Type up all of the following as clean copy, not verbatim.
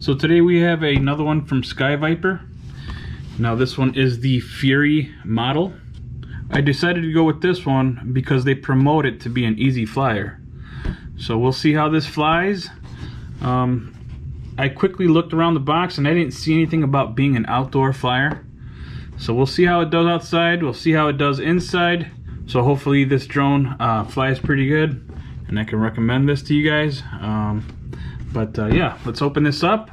So today we have another one from Sky Viper. Now this one is the Fury model. I decided to go with this one because they promote it to be an easy flyer. So we'll see how this flies. I quickly looked around the box and I didn't see anything about being an outdoor flyer. So we'll see how it does outside, we'll see how it does inside. So hopefully this drone flies pretty good and I can recommend this to you guys. Yeah, let's open this up.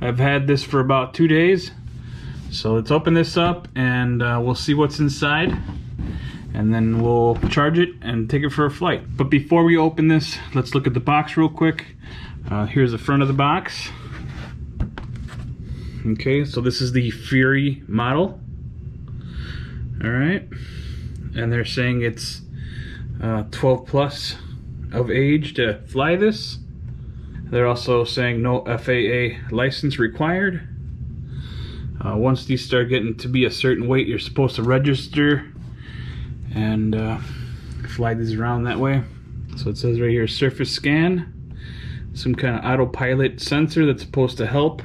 I've had this for about 2 days. So let's open this up and we'll see what's inside. And then we'll charge it and take it for a flight. But before we open this, let's look at the box real quick. Here's the front of the box. Okay, so this is the Fury model. Alright. And they're saying it's 12 plus of age to fly this. They're also saying no FAA license required. Once these start getting to be a certain weight, you're supposed to register and fly these around that way. So it says right here, surface scan. Some kind of autopilot sensor that's supposed to help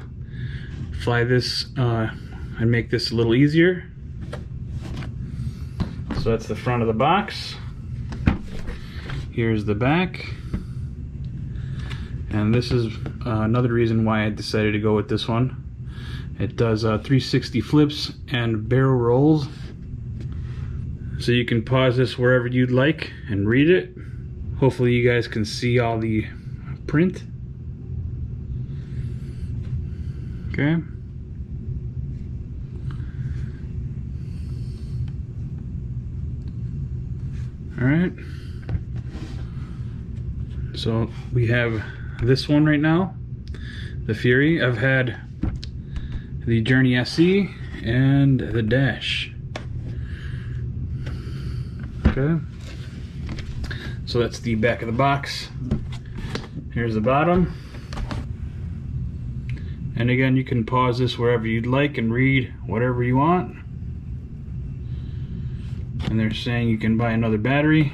fly this and make this a little easier. So that's the front of the box. Here's the back. And this is another reason why I decided to go with this one. It does 360 flips and barrel rolls. So you can pause this wherever you'd like and read it. Hopefully you guys can see all the print. Okay. Alright. So we have this one right now, the Fury. I've had the Journey SE and the Dash. Okay. So that's the back of the box. Here's the bottom. And again, you can pause this wherever you'd like and read whatever you want. And they're saying you can buy another battery.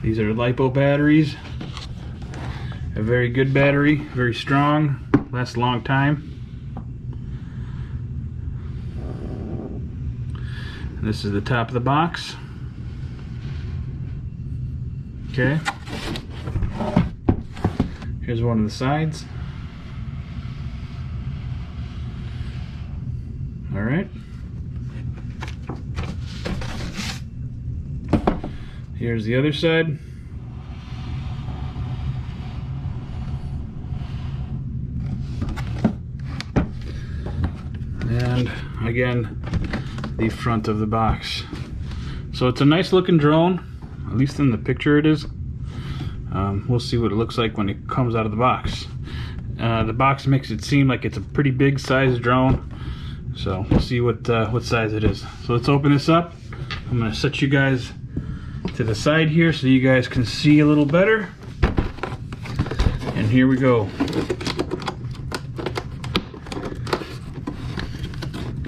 These are LiPo batteries. A very good battery, very strong, lasts a long time. And this is the top of the box. Okay. Here's one of the sides. All right. Here's the other side. And again, the front of the box. So it's a nice looking drone, at least in the picture it is. We'll see what it looks like when it comes out of the box. The box makes it seem like it's a pretty big size drone. So we'll see what size it is. So let's open this up. I'm gonna set you guys to the side here so you guys can see a little better. And here we go.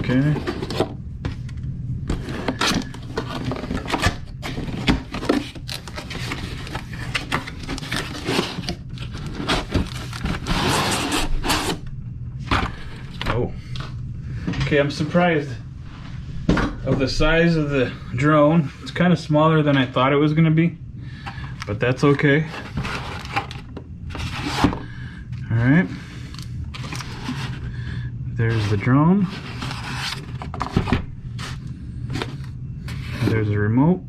Okay. Oh. Okay, I'm surprised of the size of the drone. It's kind of smaller than I thought it was going to be, but that's okay. All right, there's the drone. There's the remote.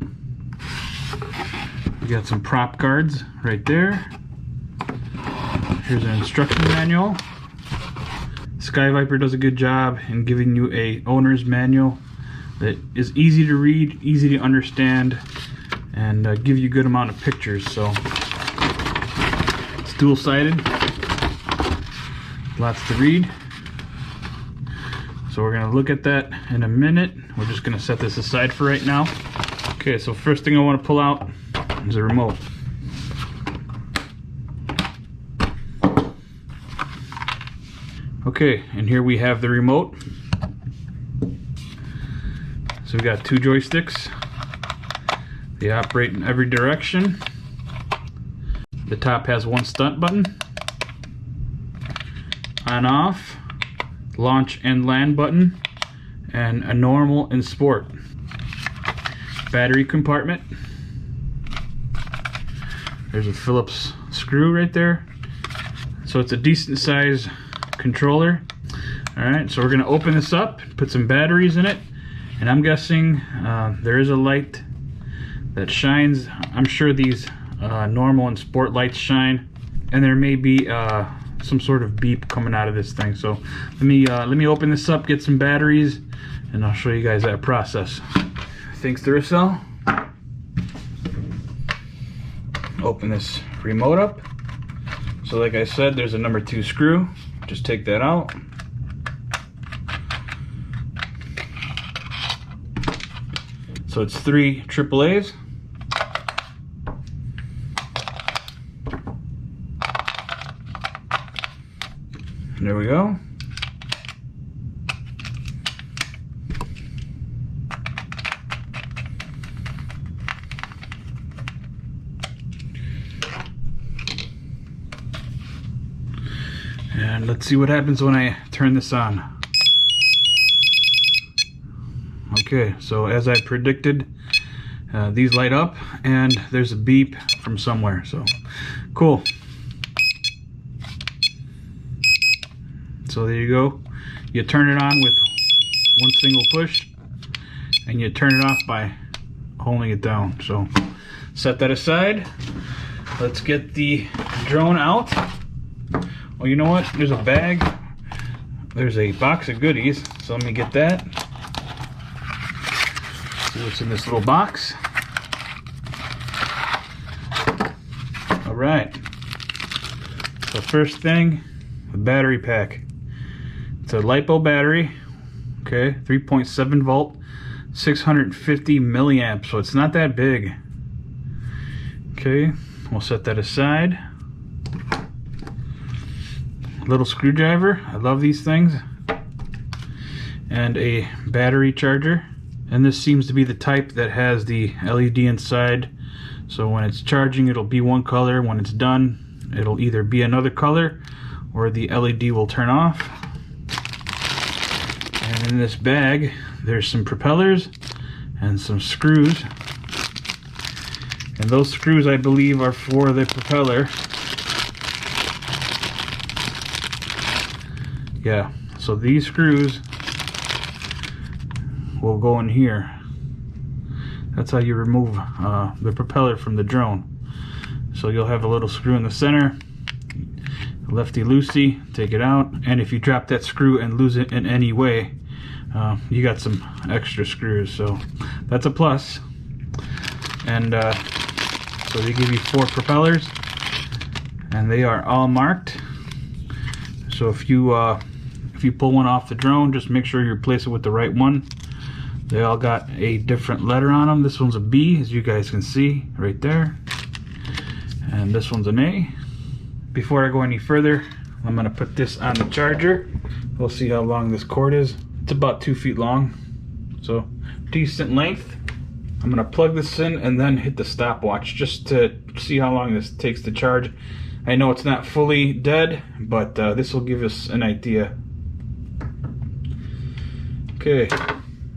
We got some prop guards right there. Here's an instruction manual. Sky Viper does a good job in giving you a owner's manual that is easy to read, easy to understand, and give you a good amount of pictures. So it's dual-sided, lots to read. So we're going to look at that in a minute. We're just going to set this aside for right now. Okay, so first thing I want to pull out is the remote. Okay, and here we have the remote. So we got two joysticks. They operate in every direction. The top has one stunt button. on off, launch and land button, and a normal and sport. Battery compartment. There's a Phillips screw right there. So it's a decent size controller. Alright, so we're going to open this up, put some batteries in it, and I'm guessing there is a light that shines. I'm sure these normal and sport lights shine, and there may be some sort of beep coming out of this thing. So let me open this up, get some batteries, and I'll show you guys that process. Thanks, Duracell. Open this remote up. So like I said, there's a number 2 screw. Just take that out. So it's 3 AAAs. There we go. And let's see what happens when I turn this on. Okay, so as I predicted, these light up and there's a beep from somewhere, so cool. So there you go. You turn it on with one single push, and you turn it off by holding it down. So set that aside. Let's get the drone out. Oh, you know what? There's a bag. There's a box of goodies. So let me get that. See what's in this little box. All right. So first thing, the battery pack. It's a LiPo battery. Okay, 3.7 volt, 650 milliamps. So it's not that big. Okay, we'll set that aside. Little screwdriver, I love these things, and a battery charger. And this seems to be the type that has the LED inside, so when it's charging it'll be one color, when it's done it'll either be another color or the LED will turn off. And in this bag there's some propellers and some screws, and those screws I believe are for the propeller. Yeah, so these screws will go in here. That's how you remove the propeller from the drone. So you'll have a little screw in the center, lefty loosey, take it out, and if you drop that screw and lose it in any way, you got some extra screws, so that's a plus. And so they give you 4 propellers, and they are all marked. So if you pull one off the drone, just make sure you replace it with the right one. They all got a different letter on them. This one's a B, as you guys can see right there, and this one's an A. Before I go any further, I'm going to put this on the charger. We'll see how long this cord is. It's about 2 feet long, so decent length. I'm going to plug this in and then hit the stopwatch just to see how long this takes to charge. I know it's not fully dead, but this will give us an idea. Okay,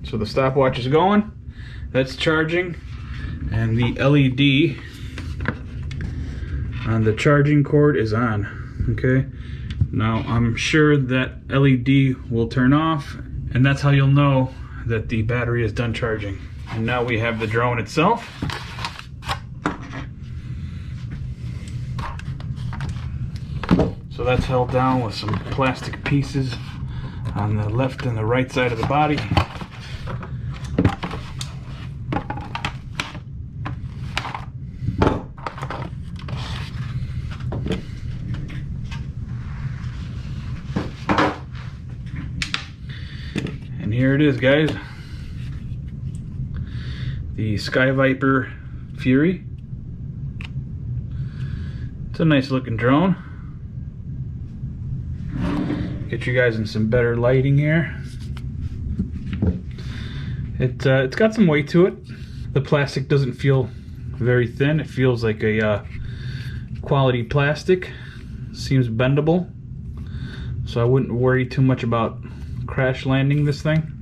so the stopwatch is going, that's charging, and the LED on the charging cord is on. Okay, now I'm sure that LED will turn off, and that's how you'll know that the battery is done charging. And now we have the drone itself. So that's held down with some plastic pieces on the left and the right side of the body. And here it is, guys. The Sky Viper Fury. It's a nice looking drone. Get you guys in some better lighting here. It's got some weight to it. The plastic doesn't feel very thin. It feels like a quality plastic. Seems bendable. so I wouldn't worry too much about crash landing this thing.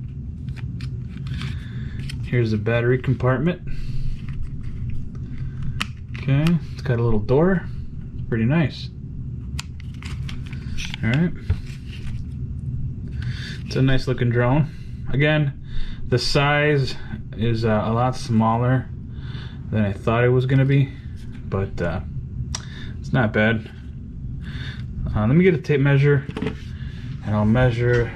Here's the battery compartment. Okay, it's got a little door. Pretty nice. Alright. It's a nice looking drone. Again, the size is a lot smaller than I thought it was going to be, but it's not bad. Let me get a tape measure and I'll measure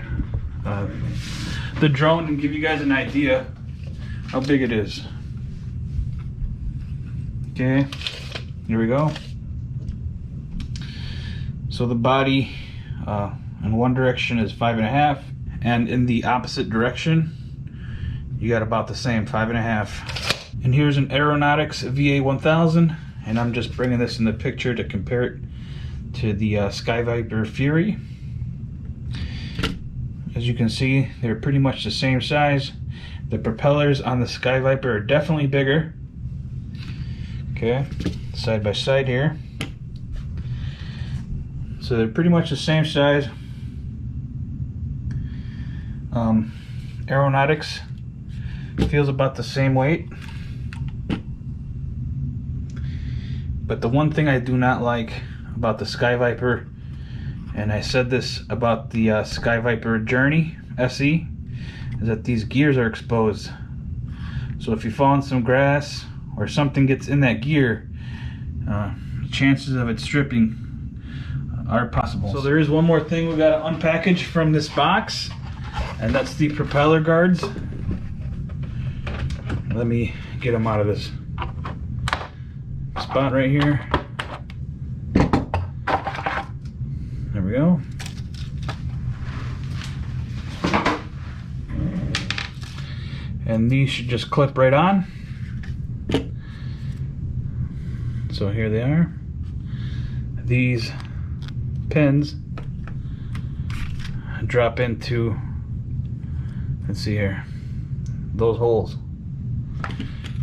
the drone and give you guys an idea how big it is. Okay, here we go. So the body in one direction is 5.5, and in the opposite direction you got about the same, 5.5. And here's an Aeronautics VA1000, and I'm just bringing this in the picture to compare it to the Sky Viper Fury. As you can see, they're pretty much the same size. The propellers on the Sky Viper are definitely bigger. Okay, side by side here. So they're pretty much the same size. Aeronautics feels about the same weight. But the one thing I do not like about the Sky Viper, and I said this about the Sky Viper Journey SE, is that these gears are exposed. So if you fall in some grass or something gets in that gear, chances of it stripping are possible. So there is one more thing we got to unpackage from this box, and that's the propeller guards. Let me get them out of this spot right here. There we go. And these should just clip right on. So here they are. These pins drop into, let's see here, those holes.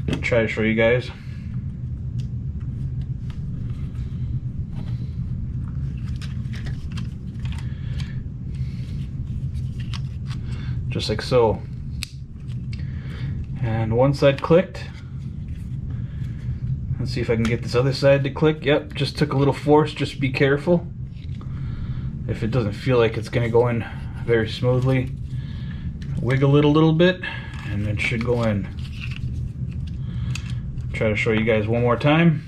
I'll try to show you guys. Just like so. And one side clicked. Let's see if I can get this other side to click. Yep, just took a little force. Just be careful. If it doesn't feel like it's gonna go in very smoothly, wiggle it a little bit and it should go in. Try to show you guys one more time.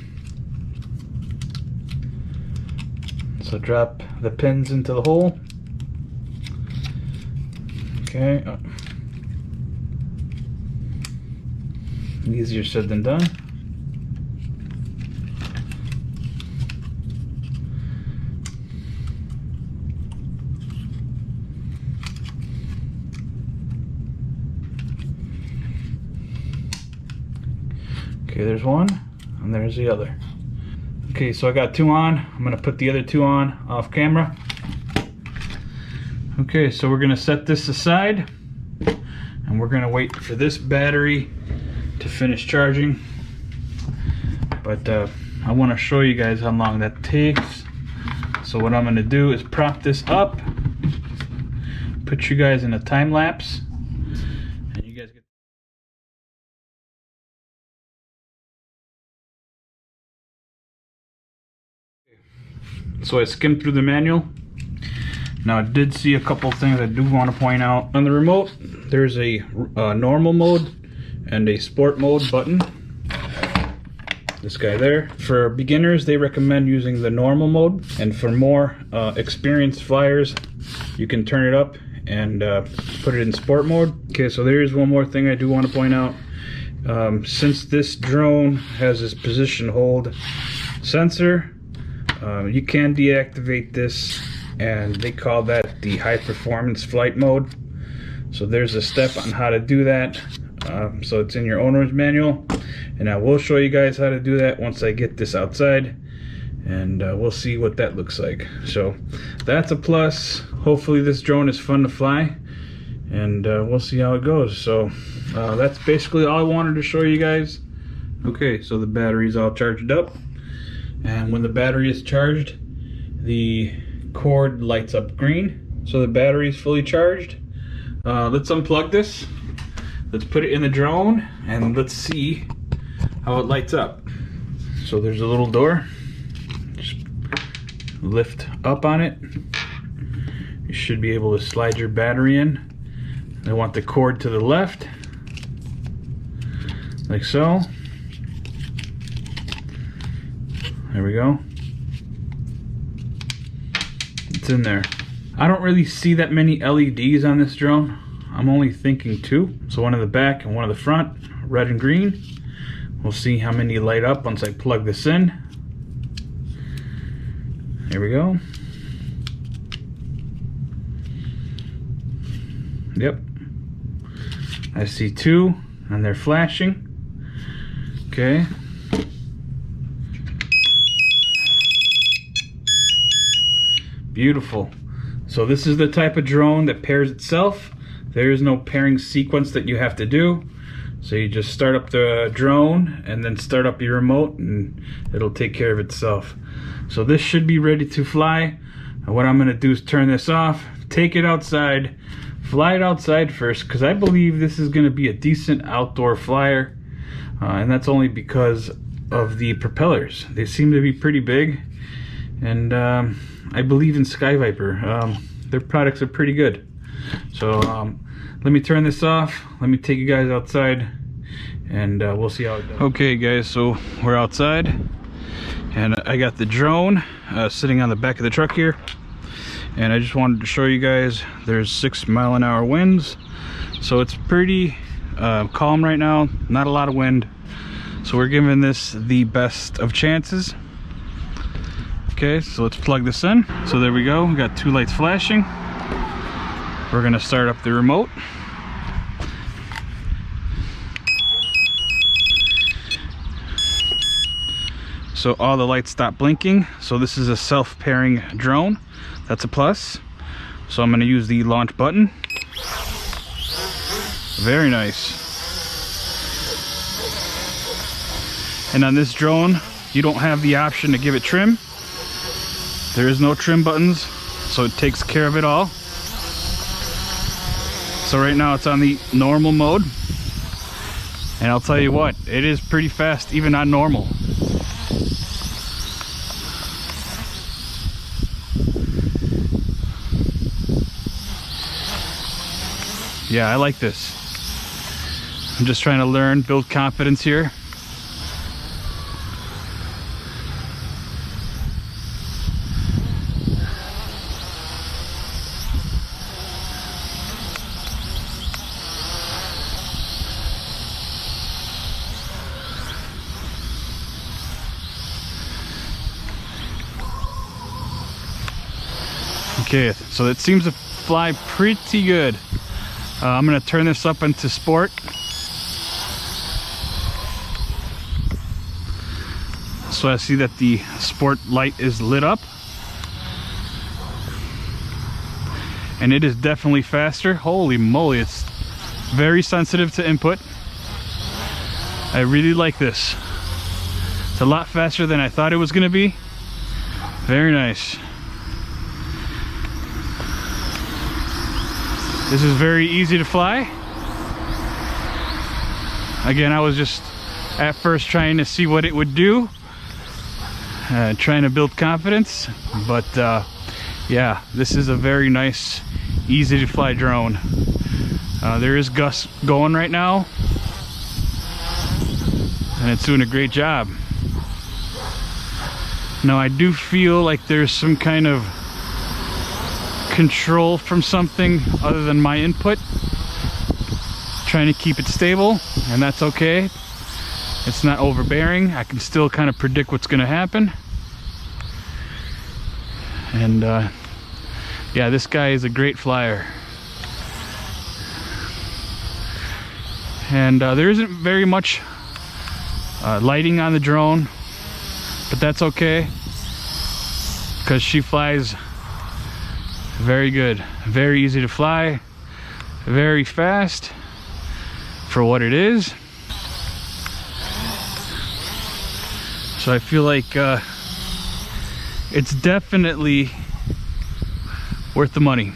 So drop the pins into the hole. Okay. Easier said than done. Okay, there's one, and there's the other. Okay, so I got two on. I'm gonna put the other two on off camera. Okay, so we're gonna set this aside, and we're gonna wait for this battery to finish charging. But I wanna show you guys how long that takes. So what I'm gonna do is prop this up, put you guys in a time lapse, and you guys get. So I skimmed through the manual. Now I did see a couple things I do want to point out. On the remote, there's a normal mode and a sport mode button. This guy there. For beginners, they recommend using the normal mode, and for more experienced flyers, you can turn it up and put it in sport mode. Okay, so there's one more thing I do want to point out. Since this drone has this position hold sensor, you can deactivate this, and they call that the high performance flight mode. So there's a step on how to do that. So it's in your owner's manual, and I will show you guys how to do that once I get this outside, and we'll see what that looks like. So that's a plus. Hopefully this drone is fun to fly, and we'll see how it goes. So that's basically all I wanted to show you guys. Okay, so the battery's all charged up, and when the battery is charged, the cord lights up green, so the battery is fully charged. Let's unplug this. Let's put it in the drone and let's see how it lights up. So there's a little door. Just lift up on it. You should be able to slide your battery in. I want the cord to the left, like so. There we go. It's in there. I don't really see that many LEDs on this drone. I'm only thinking 2. So one in the back and one in the front, red and green. We'll see how many light up once I plug this in. Here we go. Yep. I see 2 and they're flashing. Okay. Beautiful. So this is the type of drone that pairs itself. There is no pairing sequence that you have to do. So you just start up the drone and then start up your remote and it'll take care of itself. So this should be ready to fly. And what I'm going to do is turn this off, take it outside, fly it outside first, because I believe this is going to be a decent outdoor flyer. And that's only because of the propellers. They seem to be pretty big. And I believe in Sky Viper. Their products are pretty good. So let me turn this off. Let me take you guys outside and we'll see how it goes. Okay guys, so we're outside and I got the drone sitting on the back of the truck here, and I just wanted to show you guys there's 6-mile-an-hour winds, so it's pretty calm right now, not a lot of wind, so we're giving this the best of chances. Okay, so let's plug this in. So there we go, we got 2 lights flashing. We're gonna start up the remote. So all the lights stop blinking. So this is a self-pairing drone. That's a plus. So I'm gonna use the launch button. Very nice. And on this drone, you don't have the option to give it trim. There is no trim buttons, so it takes care of it all. So right now it's on the normal mode. And I'll tell you what, it is pretty fast even on normal. Yeah, I like this. I'm just trying to learn, build confidence here. Okay, so it seems to fly pretty good. I'm gonna turn this up into sport. So I see that the sport light is lit up. And it is definitely faster. Holy moly, it's very sensitive to input. I really like this. It's a lot faster than I thought it was gonna be. Very nice. This is very easy to fly. Again, I was just at first trying to see what it would do, trying to build confidence, but yeah, this is a very nice, easy to fly drone. There is gusts going right now, and it's doing a great job. Now I do feel like there's some kind of control from something other than my input, trying to keep it stable, and that's okay. It's not overbearing. I can still kind of predict what's going to happen. And yeah, this guy is a great flyer. And there isn't very much lighting on the drone, but that's okay because she flies very good, very easy to fly, very fast for what it is. So I feel like it's definitely Worth the money.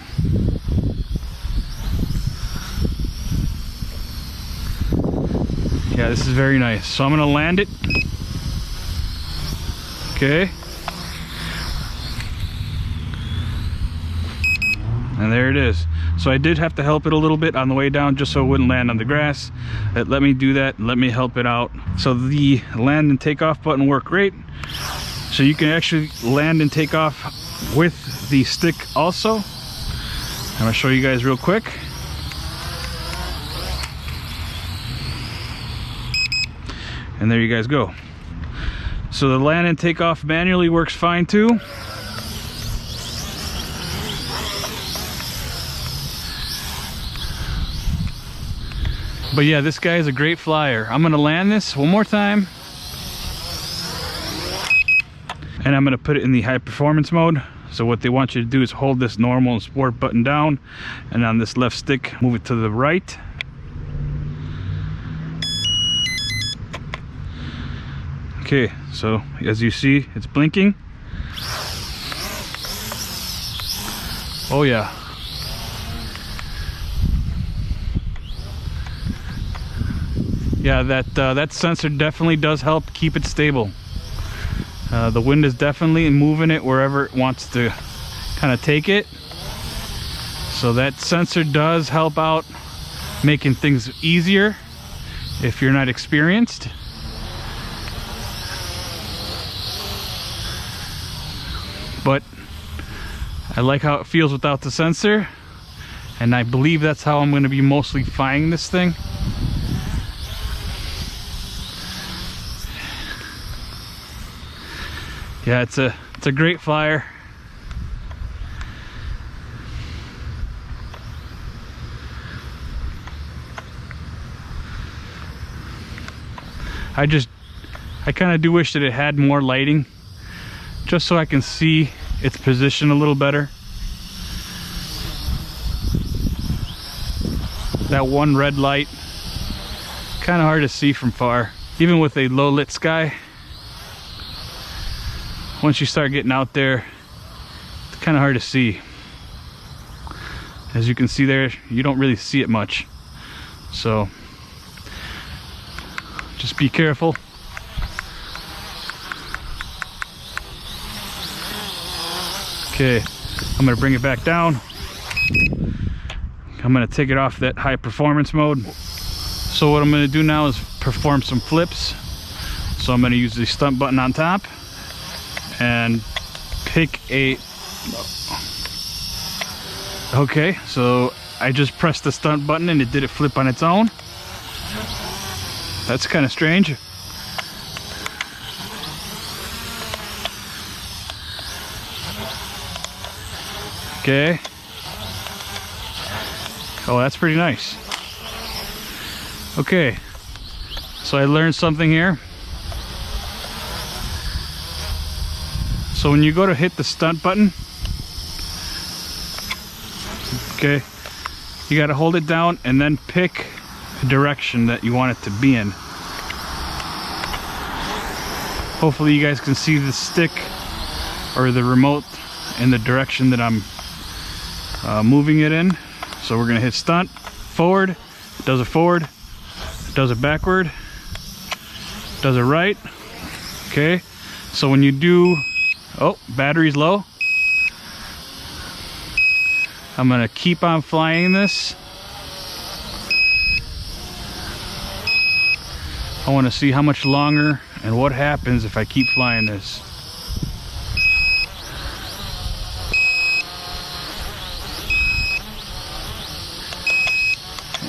Yeah, this is very nice. So I'm gonna land it. Okay. And there it is. So I did have to help it a little bit on the way down just so it wouldn't land on the grass. It let me do that and let me help it out. So the land and takeoff button worked great. So you can actually land and take off with the stick also. I'm gonna show you guys real quick. And there you guys go. So the land and takeoff manually works fine too. But yeah, this guy is a great flyer. I'm gonna land this one more time. And I'm gonna put it in the high performance mode. So what they want you to do is hold this normal and sport button down, and on this left stick, move it to the right. Okay, so as you see, it's blinking. Oh yeah. Yeah, that sensor definitely does help keep it stable. The wind is definitely moving it wherever it wants to kind of take it. So that sensor does help out making things easier if you're not experienced. But I like how it feels without the sensor, and I believe that's how I'm going to be mostly flying this thing. Yeah, it's a great flyer. I kind of do wish that it had more lighting, just so I can see its position a little better. That one red light, kind of hard to see from far, even with a low lit sky. Once you start getting out there, it's kind of hard to see. As you can see there, you don't really see it much. So just be careful. Okay, I'm gonna bring it back down. I'm gonna take it off that high performance mode. So what I'm gonna do now is perform some flips. So I'm gonna use the stunt button on top and pick a... Okay, so I just pressed the stunt button and it did it flip on its own. That's kind of strange. Okay. Oh, that's pretty nice. Okay, so I learned something here. So when you go to hit the stunt button, okay, you got to hold it down and then pick a direction that you want it to be in. Hopefully you guys can see the stick or the remote in the direction that I'm moving it in. So we're gonna hit stunt, forward, does a forward, does a backward, does a right. Okay, so when you do, oh, battery's low. I'm gonna keep on flying this. I want to see how much longer and what happens if I keep flying this.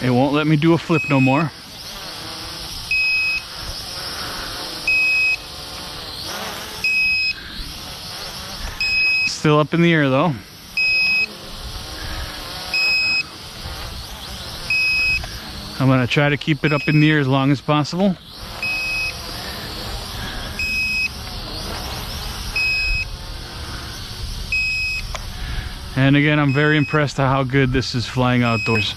It won't let me do a flip no more. Still up in the air though. I'm gonna try to keep it up in the air as long as possible. And again, I'm very impressed at how good this is flying outdoors.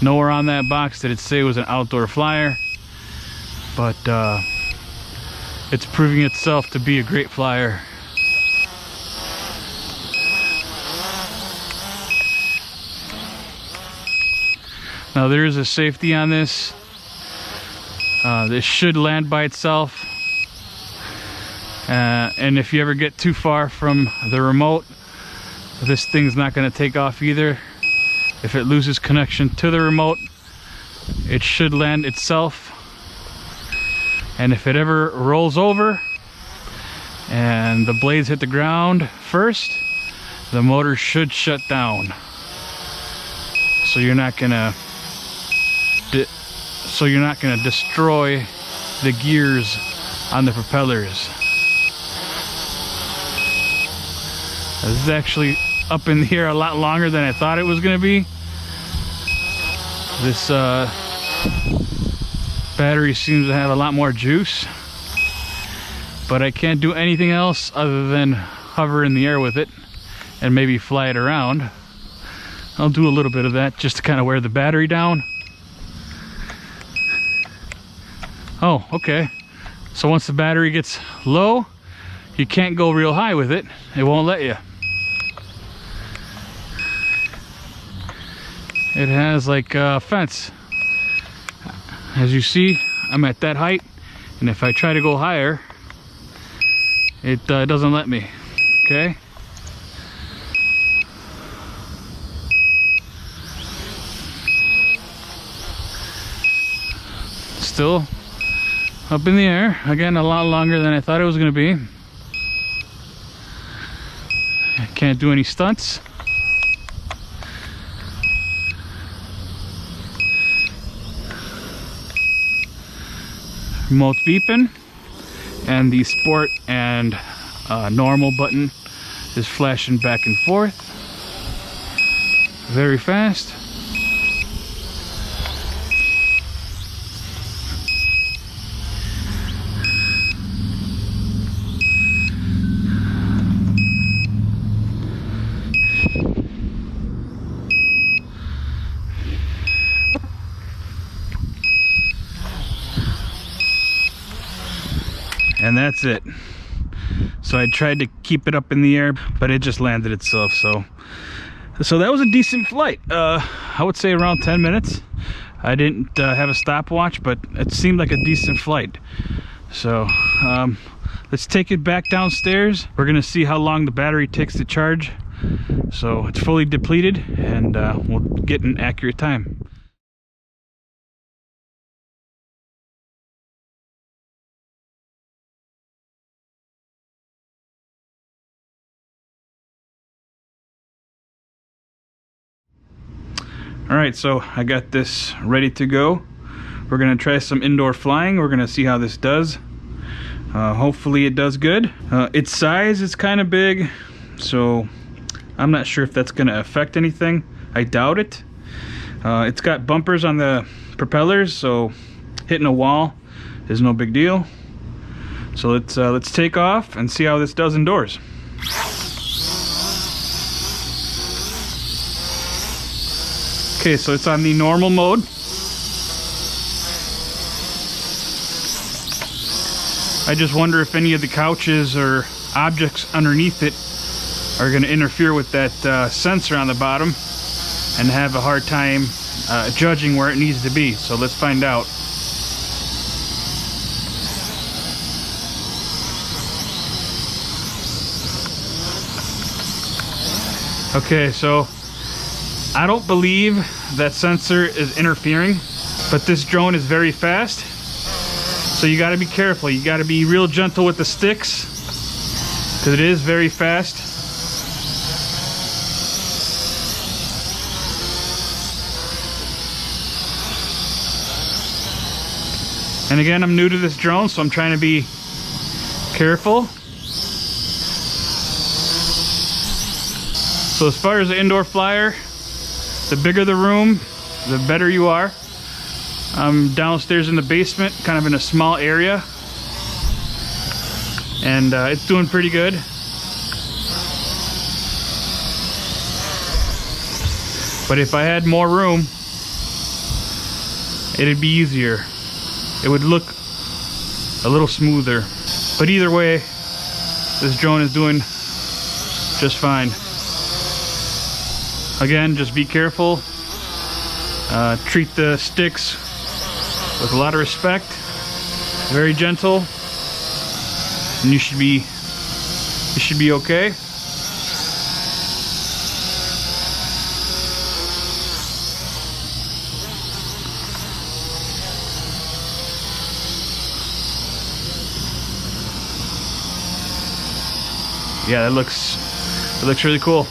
Nowhere on that box did it say it was an outdoor flyer, but it's proving itself to be a great flyer. Now there is a safety on this. This should land by itself. And if you ever get too far from the remote, this thing's not going to take off either. If it loses connection to the remote, it should land itself. And if it ever rolls over and the blades hit the ground first, the motor should shut down. So you're not gonna destroy the gears on the propellers. This is actually up in the air a lot longer than I thought it was gonna be. This battery seems to have a lot more juice, but I can't do anything else other than hover in the air with it and maybe fly it around. I'll do a little bit of that just to kind of wear the battery down. Oh, okay. So once the battery gets low, you can't go real high with it. It won't let you. It has like a fence. As you see, I'm at that height, and if I try to go higher, it doesn't let me. Okay? Still up in the air again, a lot longer than I thought it was going to be. I can't do any stunts. Remote beeping, and the sport and normal button is flashing back and forth very fast. And that's it. So I tried to keep it up in the air, but it just landed itself. So that was a decent flight. I would say around 10 minutes. I didn't have a stopwatch, but it seemed like a decent flight. So let's take it back downstairs. We're gonna see how long the battery takes to charge. So it's fully depleted, and we'll get an accurate time. Alright, so I got this ready to go. We're gonna try some indoor flying. We're gonna see how this does. Hopefully it does good. Its size is kind of big, so I'm not sure if that's gonna affect anything. I doubt it. It's got bumpers on the propellers, so hitting a wall is no big deal. So let's take off and see how this does indoors. Okay, so it's on the normal mode. I just wonder if any of the couches or objects underneath it are going to interfere with that sensor on the bottom and have a hard time judging where it needs to be. So let's find out. Okay, so I don't believe that sensor is interfering, but this drone is very fast, so you got to be careful. You got to be real gentle with the sticks because it is very fast. And again, I'm new to this drone, so I'm trying to be careful. So as far as the indoor flyer, the bigger the room, the better you are. I'm downstairs in the basement, kind of in a small area, and it's doing pretty good. But if I had more room, it'd be easier. It would look a little smoother. But either way, this drone is doing just fine. Again, just be careful. Treat the sticks with a lot of respect, very gentle, and you should be okay. Yeah, it looks really cool.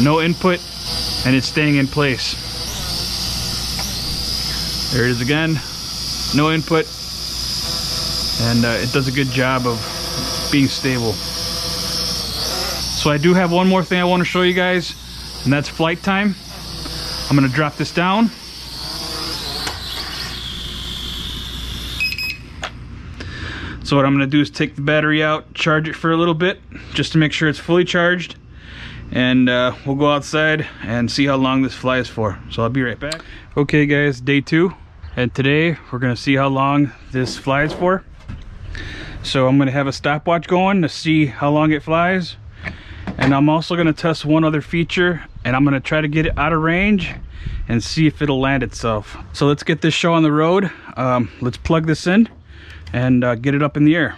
No input, and it's staying in place. There it is again. No input, and it does a good job of being stable. So I do have one more thing I want to show you guys, and that's flight time. I'm going to drop this down. So what I'm going to do is take the battery out, charge it for a little bit, just to make sure it's fully charged, and we'll go outside and see how long this flies for. So I'll be right back. Okay guys, day 2, and today we're going to see how long this flies for. So I'm going to have a stopwatch going to see how long it flies, and I'm also going to test one other feature, and I'm going to try to get it out of range and see if it'll land itself. So let's get this show on the road. Let's plug this in and get it up in the air.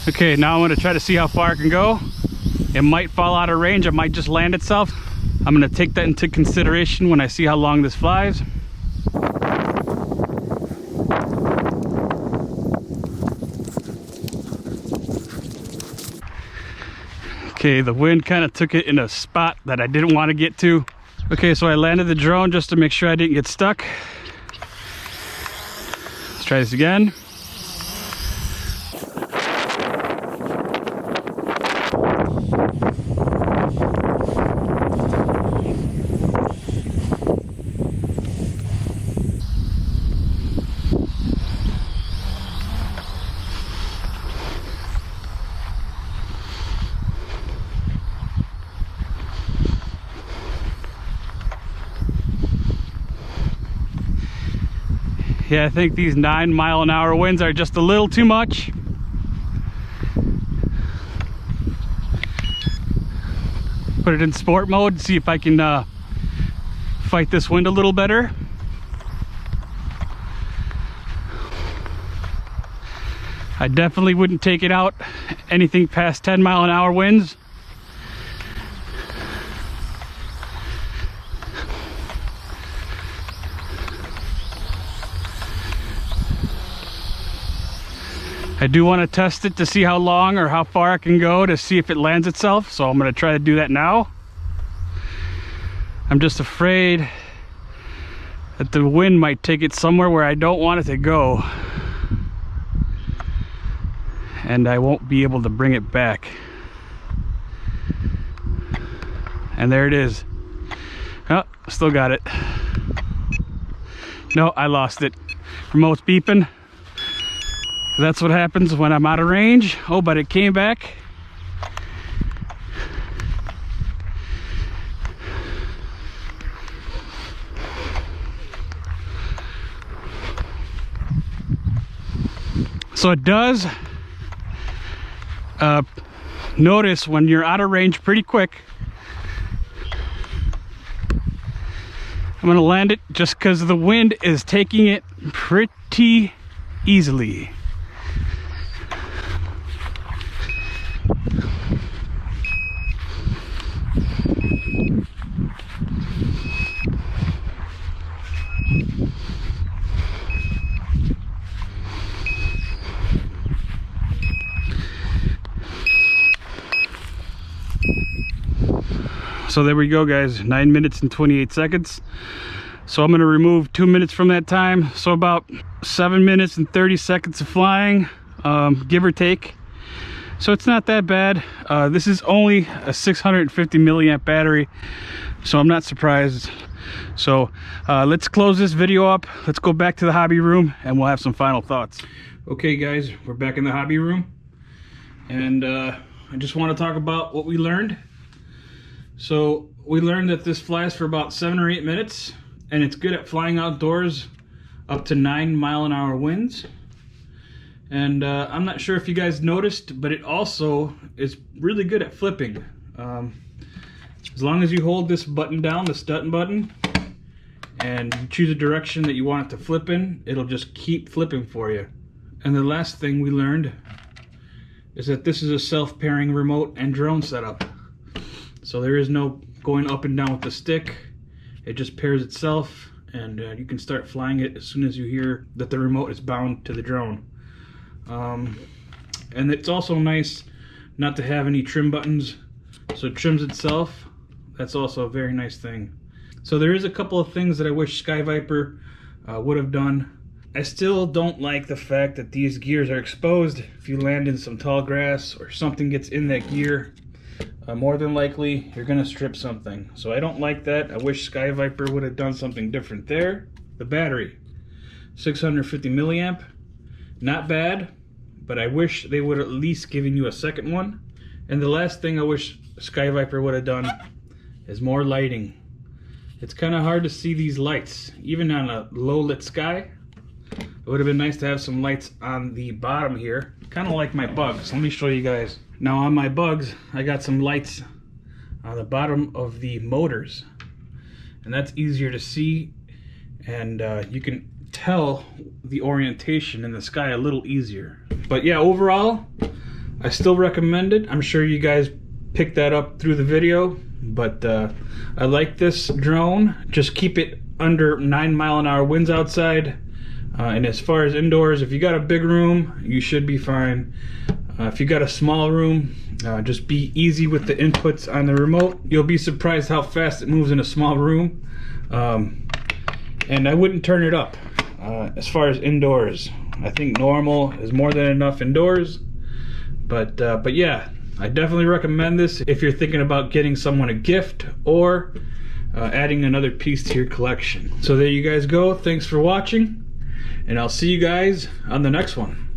Okay, now I'm going to try to see how far it can go. It might fall out of range, it might just land itself. I'm going to take that into consideration when I see how long this flies. Okay, the wind kind of took it in a spot that I didn't want to get to. Okay, so I landed the drone just to make sure I didn't get stuck. Let's try this again. Yeah, I think these 9-mile-an-hour winds are just a little too much. Put it in sport mode, see if I can fight this wind a little better. I definitely wouldn't take it out anything past 10-mile-an-hour winds. I do want to test it to see how long or how far it can go to see if it lands itself, so I'm going to try to do that now. I'm just afraid that the wind might take it somewhere where I don't want it to go, and I won't be able to bring it back. And there it is. Oh, still got it. No, I lost it. Remote's beeping. That's what happens when I'm out of range. Oh, but it came back. So it does notice when you're out of range pretty quick. I'm gonna land it just because the wind is taking it pretty easily. So there we go, guys, 9 minutes and 28 seconds. So I'm going to remove 2 minutes from that time, so about 7 minutes and 30 seconds of flying, give or take. So it's not that bad. This is only a 650 milliamp battery, so I'm not surprised. So let's close this video up. Let's go back to the hobby room and we'll have some final thoughts. Okay guys, we're back in the hobby room, and I just want to talk about what we learned. So we learned that this flies for about 7 or 8 minutes, and it's good at flying outdoors up to 9-mile-an-hour winds. And I'm not sure if you guys noticed, but it also is really good at flipping. As long as you hold this button down, the stunt button, and you choose a direction that you want it to flip in, it'll just keep flipping for you. And the last thing we learned is that this is a self-pairing remote and drone setup. So there is no going up and down with the stick. It just pairs itself, and you can start flying it as soon as you hear that the remote is bound to the drone. And it's also nice not to have any trim buttons, so it trims itself. That's also a very nice thing. So there is a couple of things that I wish Sky Viper would have done. I still don't like the fact that these gears are exposed. If you land in some tall grass or something gets in that gear, more than likely you're gonna strip something. So I don't like that. I wish Sky Viper would have done something different there. The battery, 650 milliamp, not bad, but I wish they would at least given you a second one. And the last thing I wish Sky Viper would have done is more lighting. It's kind of hard to see these lights, even on a low lit sky. It would have been nice to have some lights on the bottom here, kind of like my bugs. Let me show you guys. Now on my bugs, I got some lights on the bottom of the motors, and that's easier to see, and you can tell the orientation in the sky a little easier. But yeah, overall, I still recommend it. I'm sure you guys picked that up through the video, but I like this drone. Just keep it under 9-mile-an-hour winds outside. And as far as indoors, if you got a big room, you should be fine. If you got a small room, just be easy with the inputs on the remote. You'll be surprised how fast it moves in a small room. And I wouldn't turn it up as far as indoors. I think normal is more than enough indoors. But yeah, I definitely recommend this if you're thinking about getting someone a gift or adding another piece to your collection. So there you guys go. Thanks for watching, and I'll see you guys on the next one.